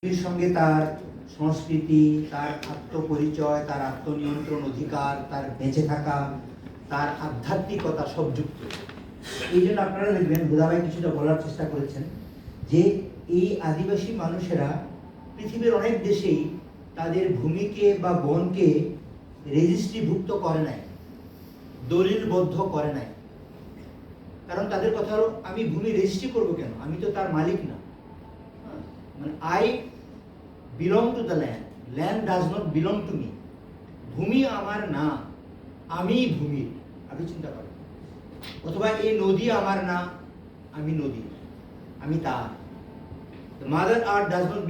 এর সঙ্গে তার সংস্কৃতি, তার আত্মপরিচয়, তার আত্মনিয়ন্ত্রণ অধিকার, তার বেঁচে থাকা, তার আধ্যাত্মিকতা সব যুক্ত। এই জন্য আপনারা দেখবেন হুদাভাই কিছুটা বলার চেষ্টা করেছেন যে এই আদিবাসী মানুষেরা পৃথিবীর অনেক দেশেই তাদের ভূমিকে বা বনকে রেজিস্ট্রিভুক্ত করে নাই, দলিলবদ্ধ করে নাই। কারণ তাদের কথা হলো, আমি ভূমি রেজিস্ট্রি করবো কেন, আমি তো তার মালিক না। মানে I belong to the land, land does not belong to me. ভূমি আমার না, আমি ভূমির। আগে চিন্তা করেন। অথবা এই নদী আমার না, আমি নদী, আমি তার। Mother earth does not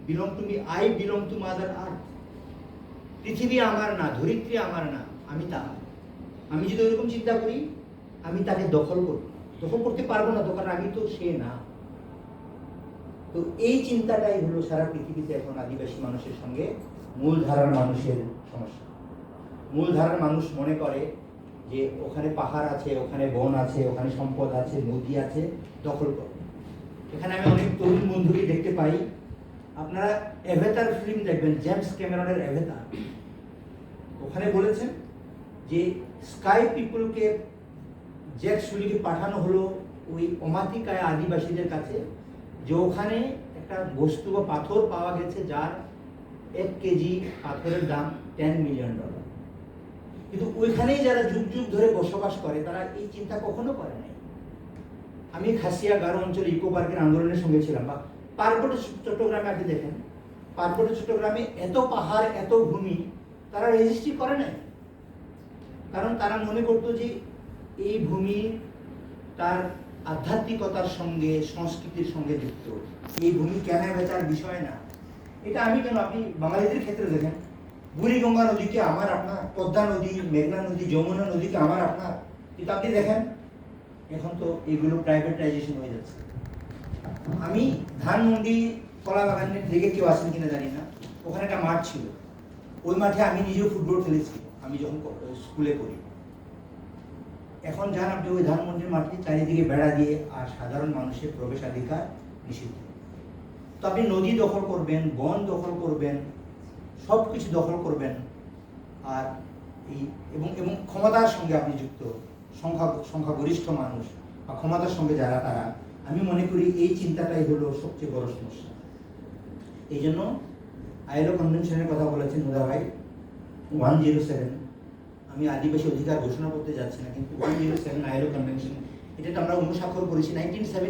belong to me, I belong to mother earth. পৃথিবী আমার না, ধরিত্রী আমার না, আমি তার। আমি যদি ওইরকম চিন্তা করি, আমি তাকে দখল করব, দখল করতে পারবো না, তো কারণ আমি তো সে না। তো এই চিন্তাটাই হলো সারা পৃথিবীতে এখন আদিবাসী মানুষের সঙ্গে মূলধারার মানুষের সমস্যা। মূলধারার মানুষ মনে করে যে ওখানে পাহাড় আছে, ওখানে বন আছে, ওখানে সম্পদ আছে, নদী আছে, দখল করো। এখানে আমি অনেক তরুণ বন্ধুকে দেখতে পাই। আপনারা অ্যাভেতার ফিল্ম দেখবেন, জেমস ক্যামেরনের অ্যাভেতার। ওখানে বলেছেন যে স্কাই পিপলকে, জ্যাক সুলিকে পাঠানো হলো ওই অমাতিকায় আদিবাসীদের কাছে, যে ওখানে একটা বস্তু বা পাথর পাওয়া গেছে যার 1 কেজি পাথরের দাম $10 মিলিয়ন। কিন্তু ওইখানেই যারা যুগ যুগ ধরে বসবাস করে তারা এই চিন্তা কখনো করে নাই। আমি খাসিয়া গারো অঞ্চলে ইকো পার্কের আন্দোলনের সঙ্গে ছিলাম, বা পার্বত্য চট্টগ্রামে আপনি দেখেন, পার্বত্য চট্টগ্রামে এত পাহাড়, এত ভূমি তারা রেজিস্ট্রি করে নাই। কারণ তারা মনে করতো যে এই ভূমি তার আধ্যাত্মিকতার সঙ্গে, সংস্কৃতির সঙ্গে যুক্ত। এই ভূমি কেনা বেচার বিষয় না। এটা আমি কেন, আপনি বাঙালিদের ক্ষেত্রে দেখেন, বুড়িগঙ্গা নদীকে আমার আপনার, পদ্মা নদী, মেঘনা নদী, যমুনা নদীকে আমার আপনার। কিন্তু আপনি দেখেন এখন তো এগুলো প্রাইভেটাইজেশন হয়ে যাচ্ছে। আমি ধানমন্ডি কলা বাগানের দিকে কেউ আসেন কিনা জানি না, ওখানে একটা মাঠ ছিল। ওই মাঠে আমি নিজেও ফুটবল খেলেছি, আমি যখন স্কুলে পড়ি। এখন যান আপনি ওই ধানমন্ডির মাঠে চারিদিকে বেড়া দিয়ে, আর সাধারণ মানুষের প্রবেশাধিকার নিষিদ্ধ। তো আপনি নদী দখল করবেন, বন দখল করবেন, সব কিছু দখল করবেন, আর এই এবং ক্ষমতার সঙ্গে আপনি যুক্ত, সংখ্যাগরিষ্ঠ মানুষ বা ক্ষমতার সঙ্গে যারা, তারা, আমি মনে করি এই চিন্তাটাই হলো সবচেয়ে বড় সমস্যা। এই জন্য আইএলও কনভেনশনের কথা বলেছেন হুদা ভাই, 107। আমি আদিবাসী অধিকার ঘোষণা করতে যাচ্ছি না, কিন্তু 107 আইএলও কনভেনশন, এটা তো আমরা অনুস্বাক্ষর করেছি 1970